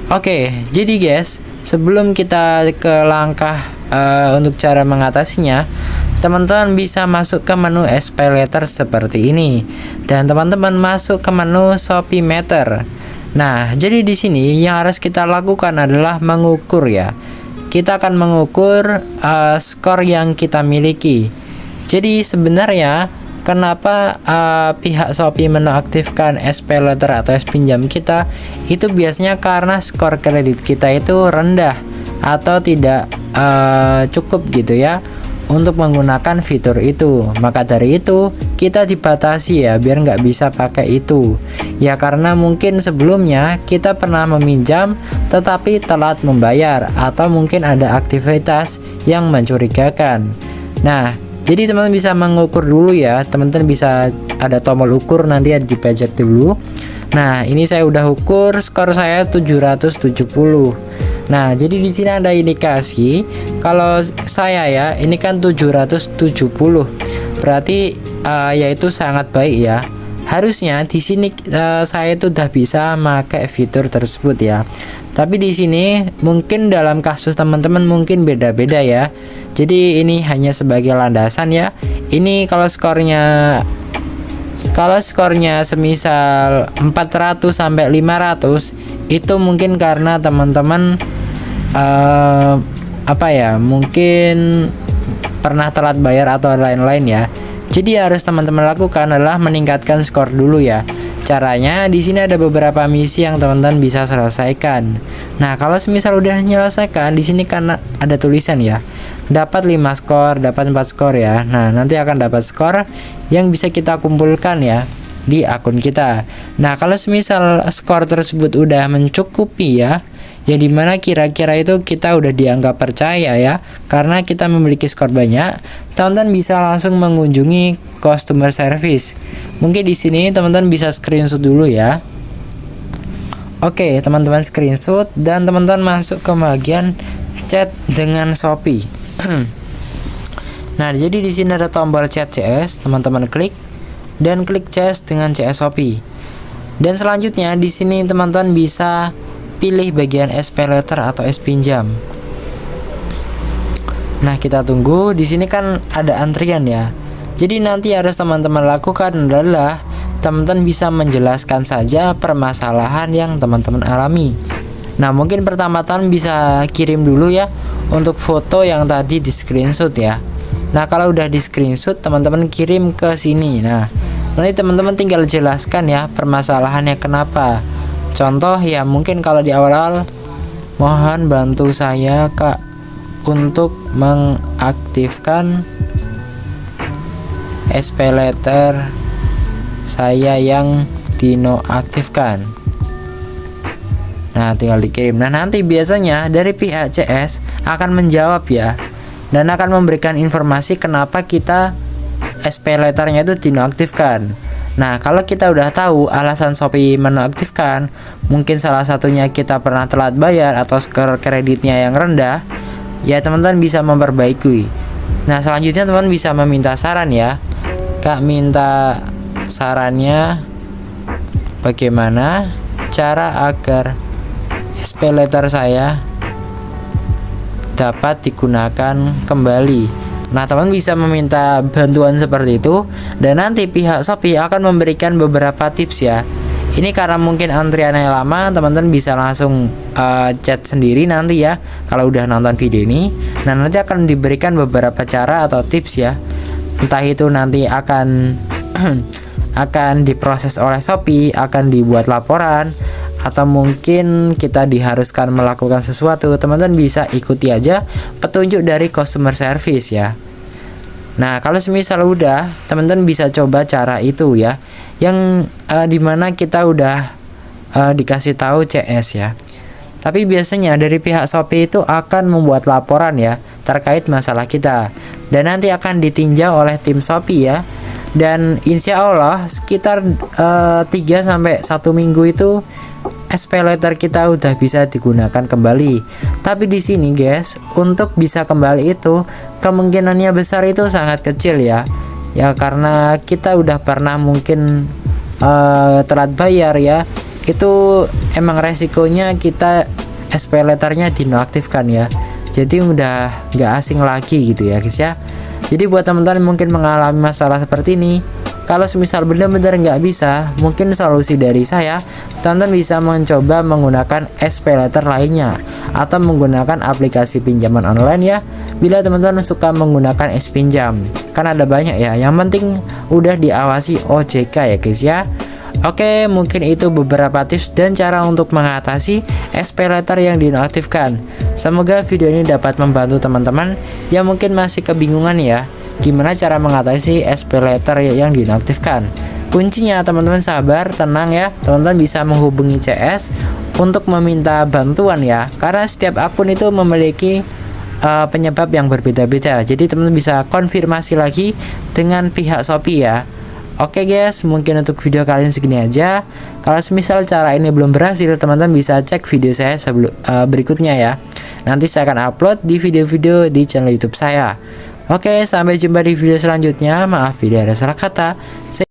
Oke, jadi guys, sebelum kita ke langkah untuk cara mengatasinya, teman-teman bisa masuk ke menu SPayLater seperti ini, dan teman-teman masuk ke menu Shopee Meter. Nah, jadi di sini yang harus kita lakukan adalah mengukur ya. Kita akan mengukur skor yang kita miliki. Jadi sebenarnya kenapa pihak Shopee menonaktifkan SPayLater atau pinjam kita itu biasanya karena skor kredit kita itu rendah atau tidak cukup gitu ya untuk menggunakan fitur itu. Maka dari itu kita dibatasi ya biar nggak bisa pakai itu ya, karena mungkin sebelumnya kita pernah meminjam tetapi telat membayar atau mungkin ada aktivitas yang mencurigakan. Nah, jadi teman-teman bisa mengukur dulu ya, teman-teman bisa ada tombol ukur nanti ya, dipencet dulu. Nah, ini saya udah ukur skor saya 770. Nah, jadi di sini ada indikasi kalau saya ya, ini kan 770. Berarti yaitu sangat baik ya. Harusnya di sini saya itu udah bisa pakai fitur tersebut ya. Tapi di sini mungkin dalam kasus teman-teman mungkin beda-beda ya. Jadi ini hanya sebagai landasan ya. Ini kalau skornya semisal 400 sampai 500 itu mungkin karena teman-teman mungkin pernah telat bayar atau lain-lain ya. Jadi harus teman-teman lakukan adalah meningkatkan skor dulu ya. Caranya di sini ada beberapa misi yang teman-teman bisa selesaikan. Nah, kalau semisal udah menyelesaikan, di sini kan ada tulisan ya. Dapat 5 skor, dapat 4 skor ya. Nah, nanti akan dapat skor yang bisa kita kumpulkan ya di akun kita. Nah, kalau semisal skor tersebut udah mencukupi ya, yang dimana kira-kira itu kita udah dianggap percaya ya, karena kita memiliki skor banyak, teman-teman bisa langsung mengunjungi customer service. Mungkin di sini teman-teman bisa screenshot dulu ya. Oke, teman-teman screenshot dan teman-teman masuk ke bagian chat dengan Shopee. Nah, jadi di sini ada tombol chat CS, teman-teman klik dan klik chat dengan CS Shopee. Dan selanjutnya di sini teman-teman bisa pilih bagian SPayLater atau pinjam. Nah, kita tunggu. Di sini kan ada antrian ya. Jadi nanti harus teman-teman lakukan adalah teman-teman bisa menjelaskan saja permasalahan yang teman-teman alami. Nah, mungkin pertama-tama bisa kirim dulu ya untuk foto yang tadi di screenshot ya. Nah, kalau udah di screenshot teman-teman kirim ke sini. Nah, nanti teman-teman tinggal jelaskan ya permasalahannya kenapa. Contoh ya, mungkin kalau di awal-awal, mohon bantu saya Kak untuk mengaktifkan SPayLater saya yang dinonaktifkan. Nah, tinggal dikirim. Nah, nanti biasanya dari pihak CS akan menjawab ya, dan akan memberikan informasi kenapa kita SPayLater-nya itu dinonaktifkan. Nah, kalau kita udah tahu alasan Shopee menonaktifkan, mungkin salah satunya kita pernah telat bayar atau skor kreditnya yang rendah, ya teman-teman bisa memperbaiki. Nah, selanjutnya teman bisa meminta saran ya. Kak, minta sarannya bagaimana cara agar SPayLater saya dapat digunakan kembali. Nah, teman bisa meminta bantuan seperti itu, dan nanti pihak Shopee akan memberikan beberapa tips ya. Ini karena mungkin antriannya lama, teman-teman bisa langsung chat sendiri nanti ya kalau udah nonton video ini. Nah, nanti akan diberikan beberapa cara atau tips ya. Entah itu nanti akan diproses oleh Shopee, akan dibuat laporan, atau mungkin kita diharuskan melakukan sesuatu. Teman-teman bisa ikuti aja petunjuk dari customer service ya. Nah, kalau semisal udah, teman-teman bisa coba cara itu ya, yang dimana kita udah dikasih tahu CS ya. Tapi biasanya dari pihak Shopee itu akan membuat laporan ya terkait masalah kita, dan nanti akan ditinjau oleh tim Shopee ya. Dan insya Allah sekitar 3 sampai 1 minggu itu SPayLater kita udah bisa digunakan kembali. Tapi di sini guys, untuk bisa kembali itu kemungkinannya besar itu sangat kecil ya. Ya karena kita udah pernah mungkin telat bayar ya. itu emang resikonya kita SPay letternya dinonaktifkan ya. Jadi udah nggak asing lagi gitu ya guys ya. Jadi buat teman-teman mungkin mengalami masalah seperti ini, kalau semisal benar-benar nggak bisa, mungkin solusi dari saya, teman-teman bisa mencoba menggunakan SPay letter lainnya atau menggunakan aplikasi pinjaman online ya. Bila teman-teman suka menggunakan pinjam, kan ada banyak ya. Yang penting udah diawasi OJK ya guys ya. Oke, mungkin itu beberapa tips dan cara untuk mengatasi SPay letter yang dinonaktifkan. Semoga video ini dapat membantu teman-teman yang mungkin masih kebingungan ya, gimana cara mengatasi SPay letter yang dinonaktifkan. Kuncinya teman-teman sabar, tenang ya. Teman-teman bisa menghubungi CS untuk meminta bantuan ya, karena setiap akun itu memiliki penyebab yang berbeda-beda. Jadi teman-teman bisa konfirmasi lagi dengan pihak Shopee ya. Oke guys, mungkin untuk video kali ini segini aja. Kalau misal cara ini belum berhasil, teman-teman bisa cek video saya berikutnya ya. Nanti saya akan upload di video-video di channel YouTube saya. Oke, sampai jumpa di video selanjutnya. Maaf bila ada salah kata.